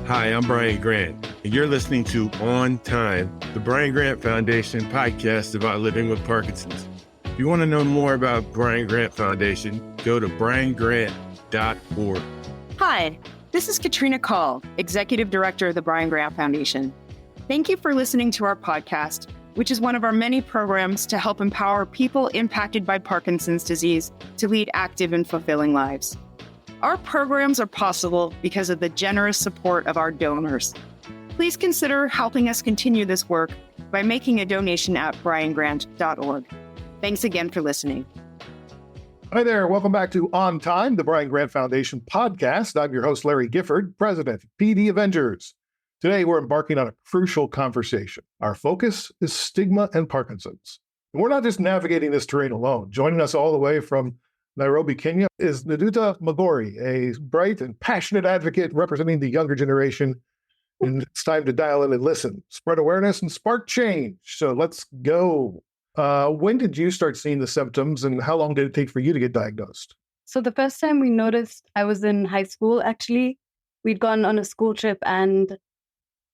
Hi, I'm Brian Grant, and you're listening to On Time, the Brian Grant Foundation podcast about living with Parkinson's. If you want to know more about Brian Grant Foundation, go to briangrant.org. Hi, this is Katrina Call, Executive Director of the Brian Grant Foundation. Thank you for listening to our podcast, which is one of our many programs to help empower people impacted by Parkinson's disease to lead active and fulfilling lives. Our programs are possible because of the generous support of our donors. Please consider helping us continue this work by making a donation at briangrant.org. Thanks again for listening. Hi there. Welcome back to On Time, the Brian Grant Foundation podcast. I'm your host, Larry Gifford, President of PD Avengers. Today, we're embarking on a crucial conversation. Our focus is stigma and Parkinson's. And we're not just navigating this terrain alone. Joining us all the way from Nairobi, Kenya, is Nduta M'mbogori, a bright and passionate advocate representing the younger generation. And it's time to dial in and listen, spread awareness, and spark change. So let's go. When did you start seeing the symptoms, and how long did it take for you to get diagnosed? So the first time we noticed, I was in high school, actually. We'd gone on a school trip and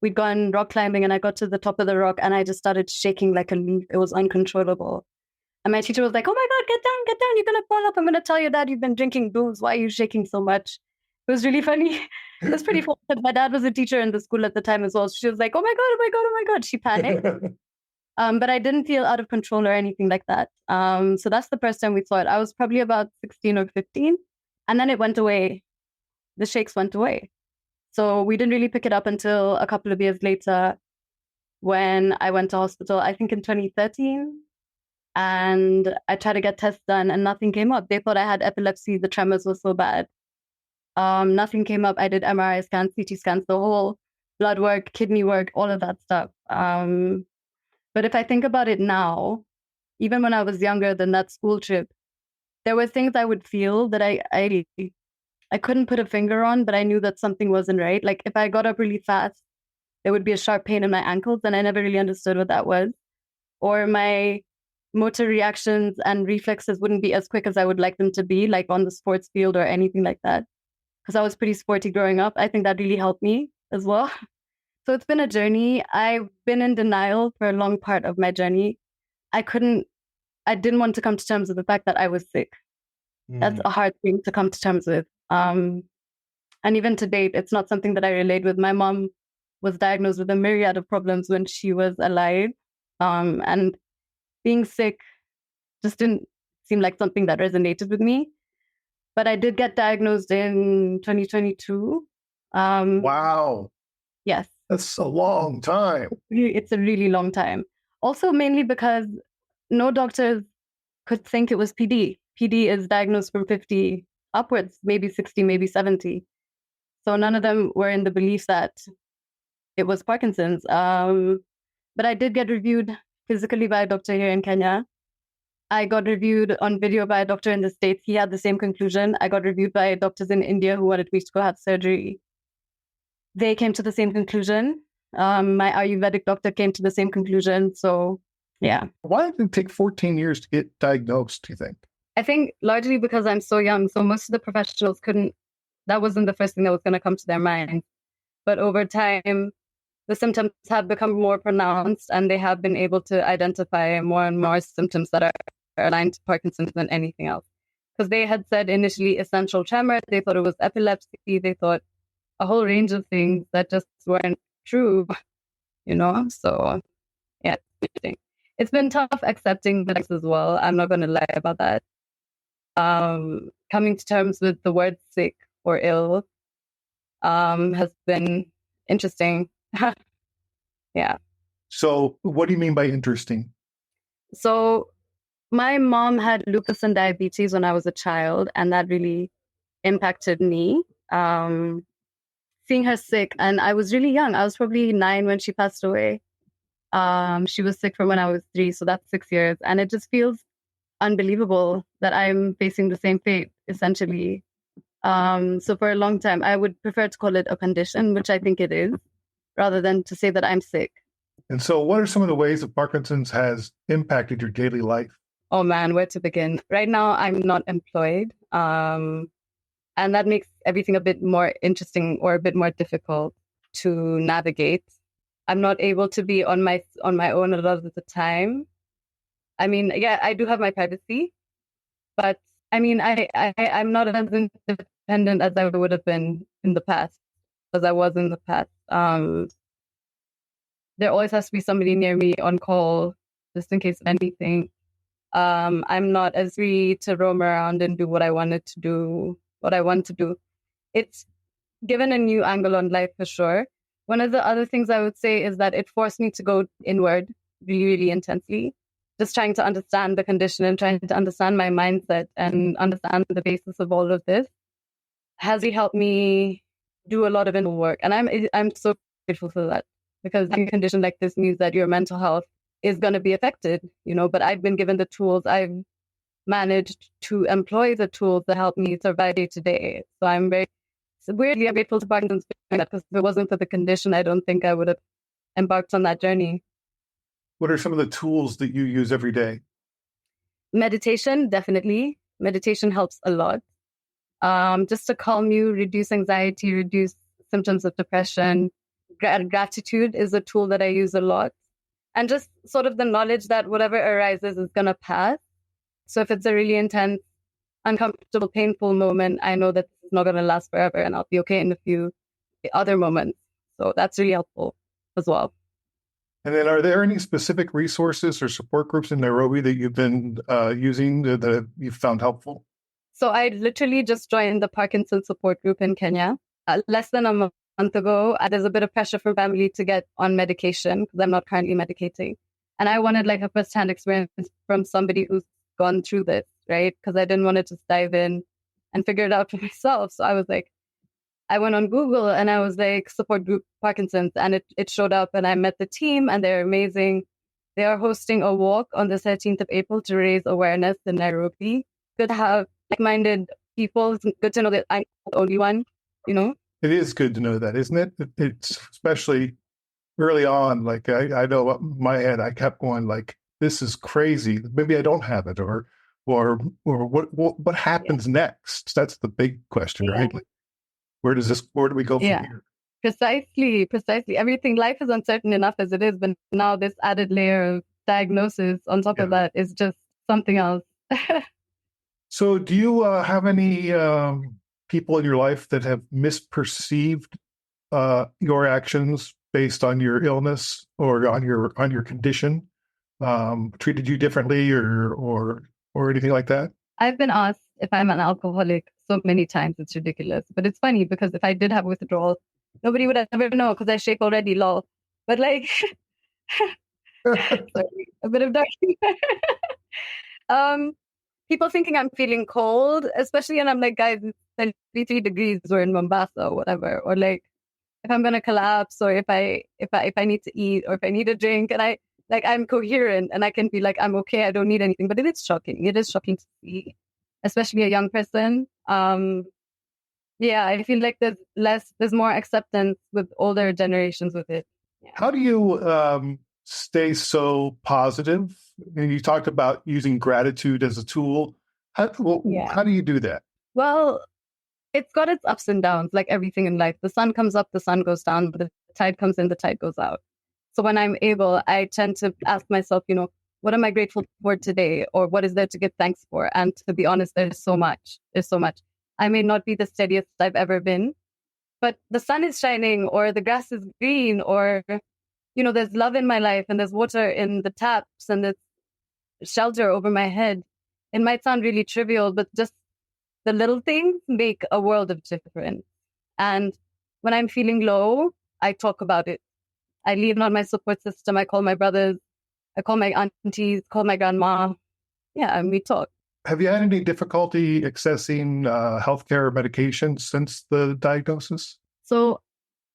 we'd gone rock climbing, and I got to the top of the rock and I just started shaking like a leaf. It was uncontrollable. And my teacher was like, "Oh my God, get down. You're going to fall up. I'm going to tell your dad you've been drinking booze. Why are you shaking so much?" It was really funny. It was pretty fun. My dad was a teacher in the school at the time as well. So she was like, "Oh my God, oh my God, oh my God." She panicked. But I didn't feel out of control or anything like that. So that's the first time we saw it. I was probably about 16 or 15. And then it went away. The shakes went away. So we didn't really pick it up until a couple of years later when I went to hospital, I think in 2013. And I tried to get tests done and nothing came up. They thought I had epilepsy. The tremors were so bad. Nothing came up. I did MRI scans, CT scans, the whole blood work, kidney work, all of that stuff. But if I think about it now, even when I was younger than that school trip, there were things I would feel that I couldn't put a finger on, but I knew that something wasn't right. Like if I got up really fast, there would be a sharp pain in my ankles, and I never really understood what that was. Or my motor reactions and reflexes wouldn't be as quick as I would like them to be, like on the sports field or anything like that. Because I was pretty sporty growing up. I think that really helped me as well. So it's been a journey. I've been in denial for a long part of my journey. I didn't want to come to terms with the fact that I was sick. That's a hard thing to come to terms with. And even to date, it's not something that I relate with. My mom was diagnosed with a myriad of problems when she was alive. And being sick just didn't seem like something that resonated with me. But I did get diagnosed in 2022. Wow. Yes. That's a long time. It's a really long time. Also, mainly because no doctors could think it was PD. PD is diagnosed from 50 upwards, maybe 60, maybe 70. So none of them were in the belief that it was Parkinson's. But I did get reviewed physically by a doctor here in Kenya. I got reviewed on video by a doctor in the States. He had the same conclusion. I got reviewed by doctors in India who wanted me to go have surgery. They came to the same conclusion. My Ayurvedic doctor came to the same conclusion. So, yeah. Why did it take 14 years to get diagnosed, do you think? I think largely because I'm so young. So most of the professionals that wasn't the first thing that was going to come to their mind. But over time, the symptoms have become more pronounced and they have been able to identify more and more symptoms that are aligned to Parkinson's than anything else. Because they had said initially essential tremor, they thought it was epilepsy, they thought a whole range of things that just weren't true, So, yeah, it's been tough accepting that as well. I'm not going to lie about that. Coming to terms with the word sick or ill has been interesting. Yeah. So what do you mean by interesting? So my mom had lupus and diabetes when I was a child, and that really impacted me. Seeing her sick, and I was really young. I was probably 9 when she passed away. She was sick from when I was 3, so that's 6 years. And it just feels unbelievable that I'm facing the same fate, essentially. So for a long time, I would prefer to call it a condition, which I think it is, rather than to say that I'm sick. And so what are some of the ways that Parkinson's has impacted your daily life? Oh man, where to begin? Right now, I'm not employed. And that makes everything a bit more interesting or a bit more difficult. to navigate. I'm not able to be on my own a lot of the time. I mean, yeah, I do have my privacy, but I mean, I'm not as independent as I would have been in the past, as I was in the past. There always has to be somebody near me on call, just in case of anything. I'm not as free to roam around and do what I want to do. It's given a new angle on life for sure. One of the other things I would say is that it forced me to go inward really, really intensely, just trying to understand the condition and trying to understand my mindset and understand the basis of all of this has really helped me do a lot of inner work. And I'm so grateful for that, because a condition like this means that your mental health is going to be affected, but I've been given the tools. I've managed to employ the tools that help me survive day to day. So I'm weirdly grateful to Parkinson's, because if it wasn't for the condition, I don't think I would have embarked on that journey. What are some of the tools that you use every day? Meditation, definitely. Meditation helps a lot. Just to calm you, reduce anxiety, reduce symptoms of depression. Gratitude is a tool that I use a lot. And just sort of the knowledge that whatever arises is going to pass. So if it's a really intense, uncomfortable, painful moment, I know that it's not going to last forever and I'll be okay in a few other moments. So that's really helpful as well. And then are there any specific resources or support groups in Nairobi that you've been using that you've found helpful? So I literally just joined the Parkinson support group in Kenya less than a month ago. There's a bit of pressure from family to get on medication because I'm not currently medicating. And I wanted like a first-hand experience from somebody who's gone through this, right? Because I didn't want to just dive in and figure it out for myself. So I was like, I went on Google and I was like, support group Parkinson's, and it showed up and I met the team and they're amazing. They are hosting a walk on the 13th of April to raise awareness in Nairobi. Good to have like-minded people. It's good to know that I'm not the only one, It is good to know that, isn't it? It's especially early on. Like I know in my head, I kept going like, this is crazy. Maybe I don't have it, or what happens next? That's the big question, right? Like, where do we go from here? Precisely. Everything, life is uncertain enough as it is, but now this added layer of diagnosis on top of that is just something else. So do you have any people in your life that have misperceived your actions based on your illness or on your condition, treated you differently or anything like that? I've been asked if I'm an alcoholic so many times, it's ridiculous. But it's funny because if I did have withdrawal, nobody would ever know because I shake already, lol. But like, sorry, a bit of dark humor. People thinking I'm feeling cold, especially when I'm like, guys, it's 33 degrees, we're in Mombasa or whatever. Or like, if I'm gonna collapse, or if I need to eat, or if I need a drink, and I'm coherent and I can be like, I'm okay, I don't need anything. But it is shocking. It is shocking to see, especially a young person. I feel like there's more acceptance with older generations with it. Yeah. How do you stay so positive? And you talked about using gratitude as a tool. How do you do that? Well, it's got its ups and downs, like everything in life. The sun comes up, the sun goes down, but the tide comes in, the tide goes out. So when I'm able, I tend to ask myself, what am I grateful for today? Or what is there to give thanks for? And to be honest, there's so much. I may not be the steadiest I've ever been, but the sun is shining, or the grass is green, or, there's love in my life, and there's water in the taps, and there's shelter over my head. It might sound really trivial, but just the little things make a world of difference. And when I'm feeling low, I talk about it. I lean on my support system. I call my brothers, I call my aunties, call my grandma. Yeah, and we talk. Have you had any difficulty accessing healthcare medication since the diagnosis? So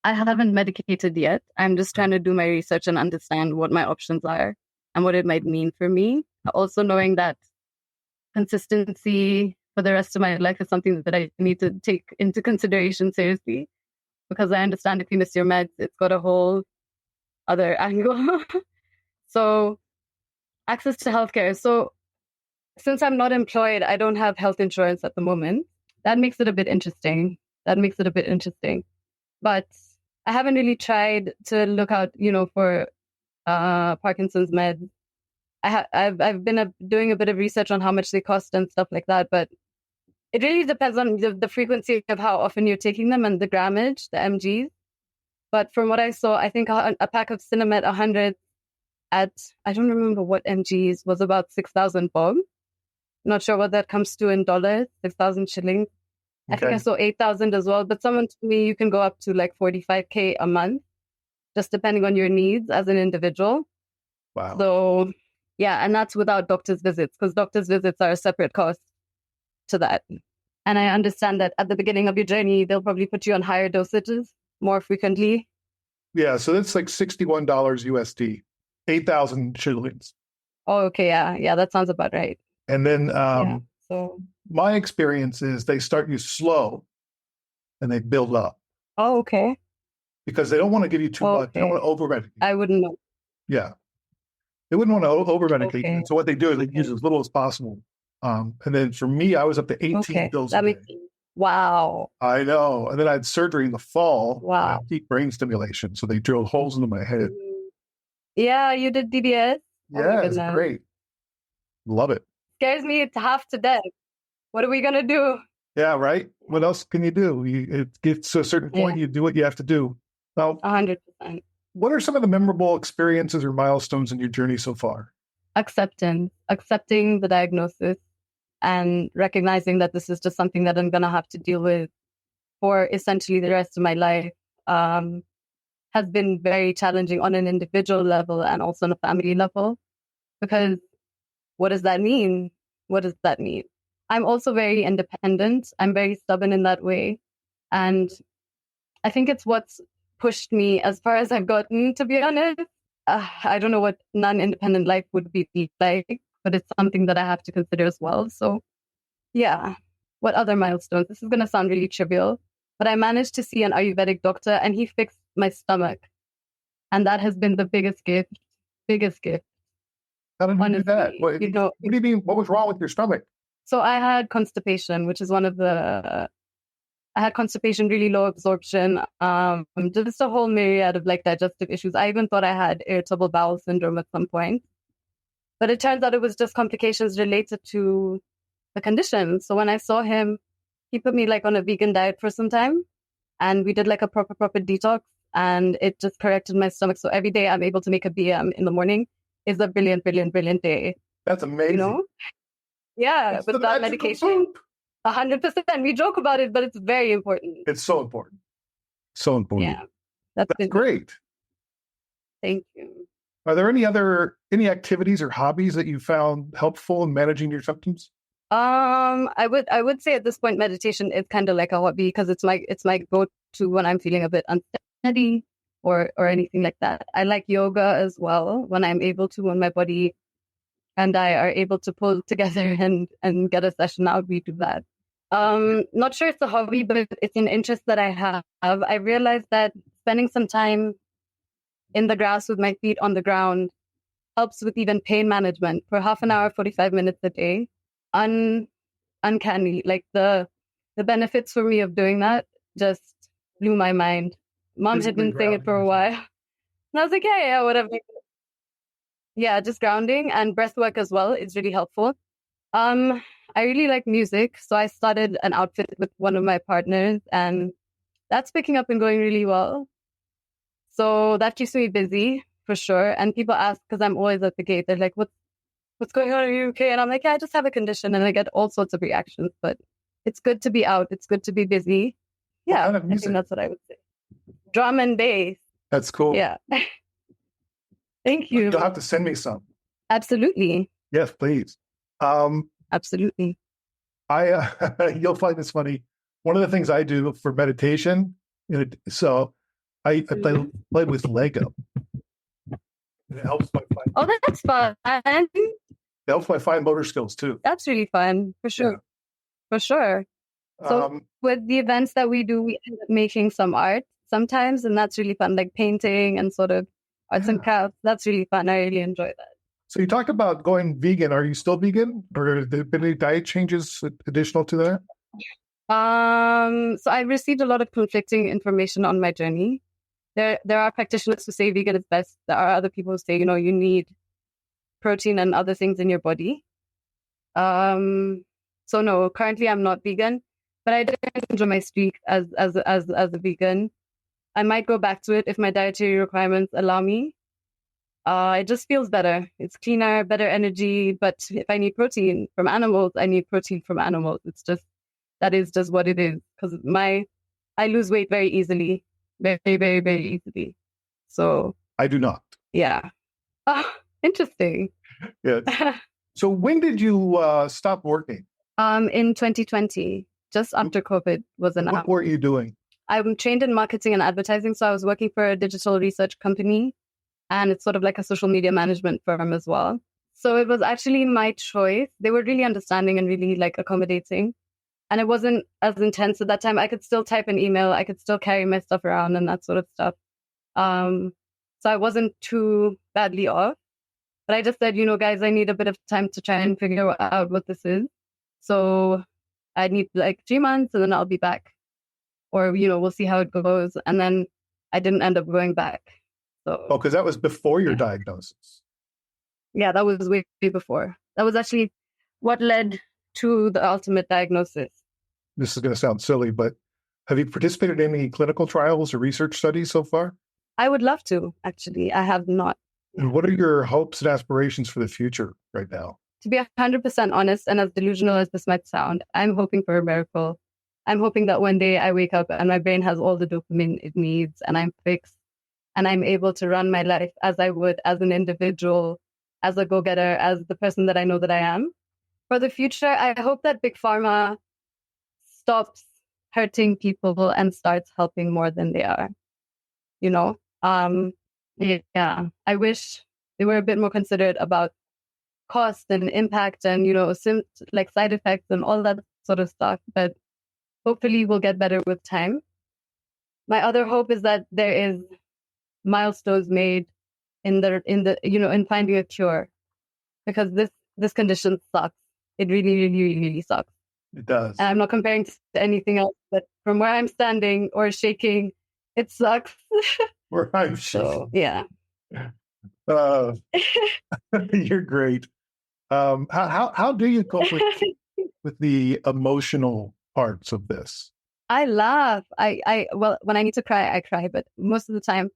I haven't medicated yet. I'm just trying to do my research and understand what my options are and what it might mean for me. Also knowing that consistency for the rest of my life is something that I need to take into consideration seriously, because I understand if you miss your meds, it's got a whole other angle. So access to healthcare. So since I'm not employed, I don't have health insurance at the moment. That makes it a bit interesting. But I haven't really tried to look out, for Parkinson's meds. I've been doing a bit of research on how much they cost and stuff like that, but it really depends on the frequency of how often you're taking them and the grammage, the mgs. But from what I saw, I think a pack of Cinemet 100 at, I don't remember what mgs, was about 6,000 bob. Not sure what that comes to in dollars, 6,000 shillings. I think I saw 8,000 as well. But someone told me you can go up to like 45K a month, just depending on your needs as an individual. Wow. So, yeah, and that's without doctor's visits, because doctor's visits are a separate cost to that. And I understand that at the beginning of your journey, they'll probably put you on higher dosages more frequently. Yeah, so that's like $61 USD, 8,000 shillings. Oh, okay, yeah, that sounds about right. And then so my experience is they start you slow and they build up. Oh, okay. Because they don't want to give you too much. They don't want to over-medicate. I wouldn't know. Yeah. They wouldn't want to over-medicate. Okay. So what they do is they use as little as possible. And then for me, I was up to 18 pills a day. Wow. I know. And then I had surgery in the fall. Wow. Deep brain stimulation. So they drilled holes into my head. Yeah, you did DBS? Yeah, it's great. Love it. Scares me half to death. What are we going to do? Yeah, right? What else can you do? It gets to a certain point, you do what you have to do. Now, 100%. What are some of the memorable experiences or milestones in your journey so far? Accepting the diagnosis and recognizing that this is just something that I'm going to have to deal with for essentially the rest of my life has been very challenging on an individual level and also on a family level. Because what does that mean? What does that mean? I'm also very independent. I'm very stubborn in that way. And I think it's what's pushed me as far as I've gotten, to be honest. I don't know what non-independent life would be like, but it's something that I have to consider as well. So, yeah. What other milestones? This is going to sound really trivial, but I managed to see an Ayurvedic doctor and he fixed my stomach. And that has been the biggest gift. How did you do that? What do you mean? What was wrong with your stomach? So I had constipation, which is I had constipation, really low absorption, just a whole myriad of like digestive issues. I even thought I had irritable bowel syndrome at some point. But it turns out it was just complications related to the condition. So when I saw him, he put me like on a vegan diet for some time. And we did like a proper detox. And it just corrected my stomach. So every day I'm able to make a BM in the morning is a brilliant day. That's amazing. You know? Yeah, with that medication. 100%. We joke about it, but it's very important. It's so important. So important. Yeah. That's great. Thank you. Are there any activities or hobbies that you found helpful in managing your symptoms? I would say at this point meditation is kind of like a hobby because it's my go-to when I'm feeling a bit unsteady or anything like that. I like yoga as well when I'm able to, when my body and I are able to pull together and get a session out, we do that. Not sure it's a hobby, but it's an interest that I have. I realized that spending some time in the grass with my feet on the ground helps with even pain management for half an hour, 45 minutes a day. Uncanny. Like the benefits for me of doing that just blew my mind. Mom had been saying it for a while. And I was like, yeah, whatever. Yeah, just grounding and breath work as well. It's really helpful. I really like music. So I started an outfit with one of my partners and that's picking up and going really well. So that keeps me busy for sure. And people ask, because I'm always at the gate, they're like, what's going on? Are you okay? And I'm like, yeah, I just have a condition. And I get all sorts of reactions, but it's good to be out. It's good to be busy. Yeah, I think that's what I would say. Drum and bass. That's cool. Yeah. Thank you. You'll have to send me some. Absolutely. Yes, please. Absolutely. You'll find this funny. One of the things I do for meditation, I play with Lego. It helps my fine. Oh, that's fun. It helps my fine motor skills too. That's really fun, for sure. Yeah. For sure. So with the events that we do, we end up making some art sometimes, and that's really fun, like painting and sort of arts and crafts. That's really fun. I really enjoy that. So you talked about going vegan. Are you still vegan, or have there been any diet changes additional to that? So I received a lot of conflicting information on my journey. there are practitioners who say vegan is best. There are other people who say, you need protein and other things in your body. So no, currently I'm not vegan, but I did enjoy my streak as a vegan. I might go back to it if my dietary requirements allow me. It just feels better. It's cleaner, better energy. But if I need protein from animals, I need protein from animals. That is just what it is. Because I lose weight very easily, very, very, very easily. So I do not. Yeah. Oh, interesting. Yes. So when did you stop working? In 2020, just after COVID was announced. What were you doing? I'm trained in marketing and advertising, so I was working for a digital research company, and it's sort of like a social media management firm as well. So it was actually my choice. They were really understanding and really accommodating, and it wasn't as intense at that time. I could still type an email, I could still carry my stuff around and that sort of stuff. So I wasn't too badly off. But I just said, guys, I need a bit of time to try and figure out what this is. So I need 3 months and then I'll be back. Or, we'll see how it goes. And then I didn't end up going back. So, because that was before your diagnosis. Yeah, that was way before. That was actually what led to the ultimate diagnosis. This is going to sound silly, but have you participated in any clinical trials or research studies so far? I would love to, actually. I have not. And what are your hopes and aspirations for the future right now? To be 100% honest, and as delusional as this might sound, I'm hoping for a miracle. I'm hoping that one day I wake up and my brain has all the dopamine it needs and I'm fixed and I'm able to run my life as I would as an individual, as a go-getter, as the person that I know that I am. For the future, I hope that Big Pharma stops hurting people and starts helping more than they are. Yeah, I wish they were a bit more considerate about cost and impact and, side effects and all that sort of stuff. But hopefully we'll get better with time. My other hope is that there is milestones made in finding a cure, because this condition sucks. It really, really, really, really sucks. It does. And I'm not comparing to anything else, but from where I'm standing or shaking, it sucks. Where I'm shaking. So, yeah. You're great. How do you cope with the emotional parts of this? I laugh. Well, when I need to cry, I cry. But most of the time,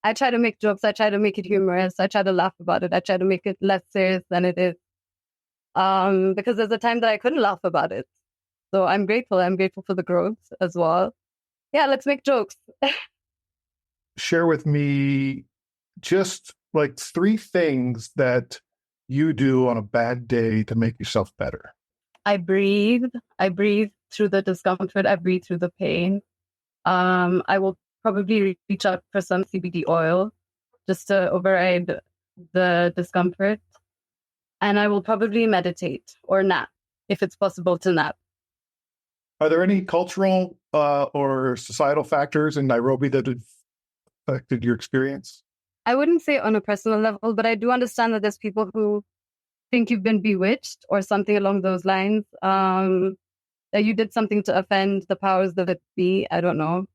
I try to make jokes. I try to make it humorous. I try to laugh about it. I try to make it less serious than it is. Because there's a time that I couldn't laugh about it. So I'm grateful. I'm grateful for the growth as well. Yeah, let's make jokes. Share with me just 3 things that you do on a bad day to make yourself better. I breathe. I breathe through the discomfort. I breathe through the pain. I will probably reach out for some CBD oil just to override the discomfort. And I will probably meditate or nap, if it's possible to nap. Are there any cultural or societal factors in Nairobi that have affected your experience? I wouldn't say on a personal level, but I do understand that there's people who think you've been bewitched or something along those lines. That you did something to offend the powers that be. I don't know.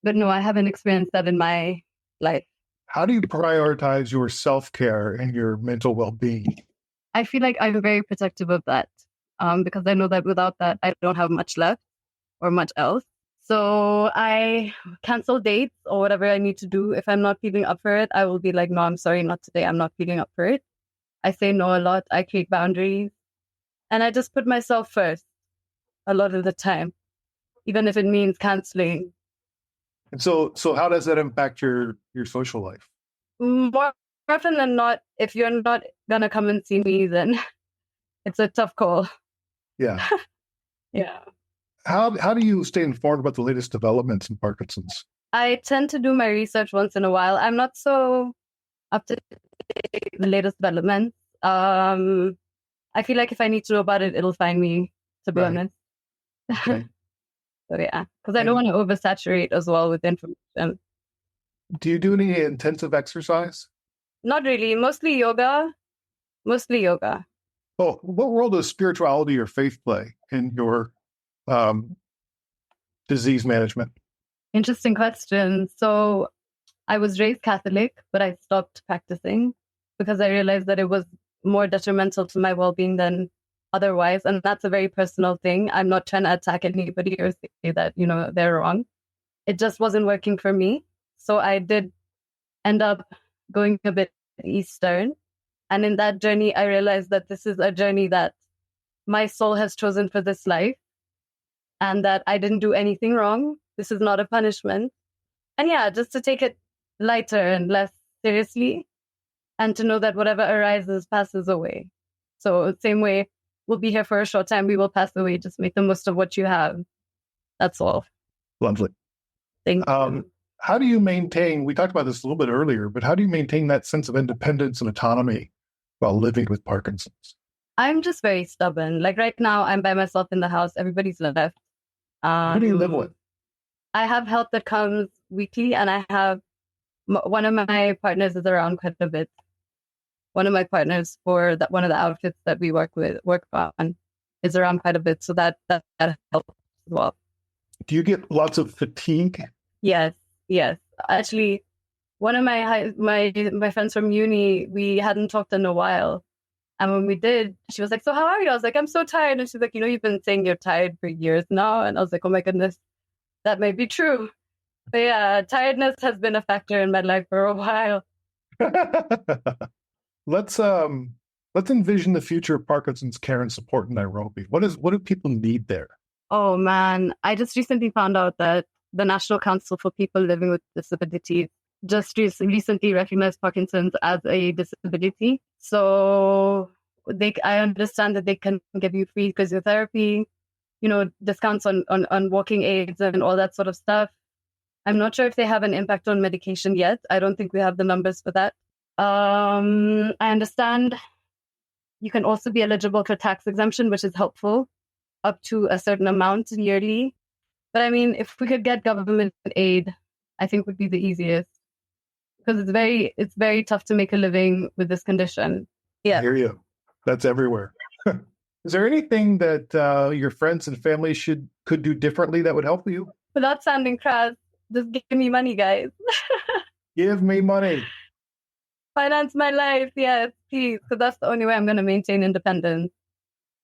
But no, I haven't experienced that in my life. How do you prioritize your self-care and your mental well-being? I feel like I'm very protective of that because I know that without that, I don't have much left or much else. So I cancel dates or whatever I need to do. If I'm not feeling up for it, I will be like, no, I'm sorry, not today. I'm not feeling up for it. I say no a lot. I create boundaries. And I just put myself first a lot of the time, even if it means canceling. And so how does that impact your social life? More often than not, if you're not going to come and see me, then it's a tough call. Yeah. Yeah. How do you stay informed about the latest developments in Parkinson's? I tend to do my research once in a while. I'm not so up to date with the latest developments. I feel like if I need to know about it, it'll find me, to be honest. Okay. So yeah, because I don't want to oversaturate as well with information. Do you do any intensive exercise? Not really. Mostly yoga. Oh, what role does spirituality or faith play in your disease management? Interesting question. So I was raised Catholic, but I stopped practicing because I realized that it was more detrimental to my well-being than otherwise. And that's a very personal thing. I'm not trying to attack anybody or say that, they're wrong. It just wasn't working for me. So I did end up going a bit Eastern. And in that journey, I realized that this is a journey that my soul has chosen for this life and that I didn't do anything wrong. This is not a punishment. And yeah, just to take it lighter and less seriously and to know that whatever arises passes away. So same way, we'll be here for a short time. We will pass away. Just make the most of what you have. That's all. Lovely. Thank you. How do you maintain, we talked about this a little bit earlier, but how do you maintain that sense of independence and autonomy while living with Parkinson's? I'm just very stubborn. Like right now, I'm by myself in the house. Everybody's left. Who do you live with? I have help that comes weekly, and I have one of my partners is around quite a bit. One of my partners for one of the outfits that we work on is around quite a bit. So that helps as well. Do you get lots of fatigue? Yes. Actually, one of my friends from uni, we hadn't talked in a while. And when we did, she was like, "So how are you?" I was like, "I'm so tired." And she's like, "You've been saying you're tired for years now." And I was like, "Oh my goodness, that may be true." But yeah, tiredness has been a factor in my life for a while. Let's envision the future of Parkinson's care and support in Nairobi. What do people need there? Oh man, I just recently found out that the National Council for People Living with Disabilities just recently recognized Parkinson's as a disability. So I understand that they can give you free physiotherapy, discounts on walking aids and all that sort of stuff. I'm not sure if they have an impact on medication yet. I don't think we have the numbers for that. I understand you can also be eligible for tax exemption, which is helpful, up to a certain amount yearly. But I mean, if we could get government aid, I think would be the easiest, because it's very tough to make a living with this condition. Yeah. I hear you. That's everywhere. Is there anything that your friends and family could do differently that would help you? Without sounding crass, just give me money, guys. Give me money. Finance my life, yes, please, because that's the only way I'm going to maintain independence.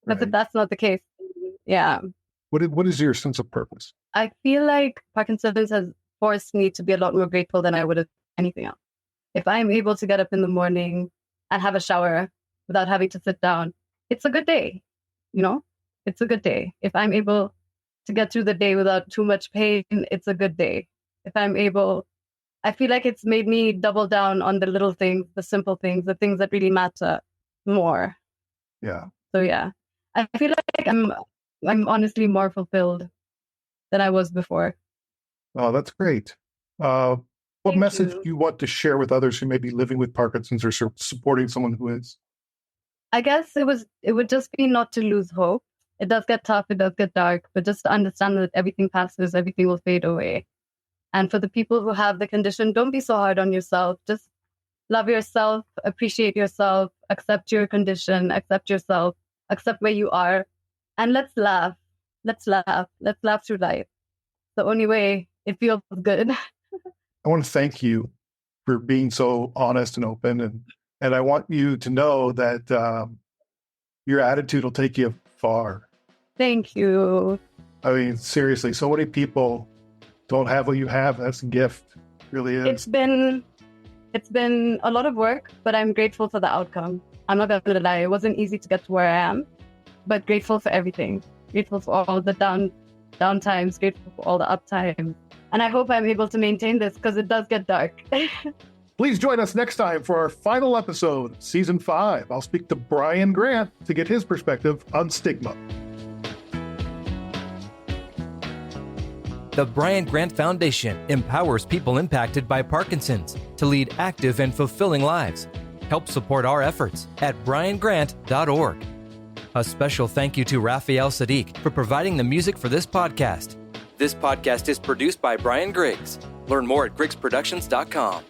Because if that's not the case, yeah. What is your sense of purpose? I feel like Parkinson's has forced me to be a lot more grateful than I would have anything else. If I'm able to get up in the morning and have a shower without having to sit down, it's a good day. It's a good day. If I'm able to get through the day without too much pain, it's a good day. If I'm able, I feel like it's made me double down on the little things, the simple things, the things that really matter more. Yeah. So yeah, I feel like I'm honestly more fulfilled than I was before. Oh, that's great. What message do you want to share with others who may be living with Parkinson's or supporting someone who is? I guess it would just be not to lose hope. It does get tough, it does get dark, but just to understand that everything passes, everything will fade away. And for the people who have the condition, don't be so hard on yourself. Just love yourself, appreciate yourself, accept your condition, accept yourself, accept where you are. And let's laugh. Let's laugh through life. The only way it feels good. I want to thank you for being so honest and open. And I want you to know that your attitude will take you far. Thank you. I mean, seriously, so many people don't have what you have. That's a gift. It really is. It's been a lot of work, but I'm grateful for the outcome. I'm not going to lie. It wasn't easy to get to where I am, but grateful for everything. Grateful for all the down times, grateful for all the up times. And I hope I'm able to maintain this because it does get dark. Please join us next time for our final episode, Season 5. I'll speak to Brian Grant to get his perspective on stigma. The Brian Grant Foundation empowers people impacted by Parkinson's to lead active and fulfilling lives. Help support our efforts at briangrant.org. A special thank you to Raphael Sadiq for providing the music for this podcast. This podcast is produced by Brian Griggs. Learn more at griggsproductions.com.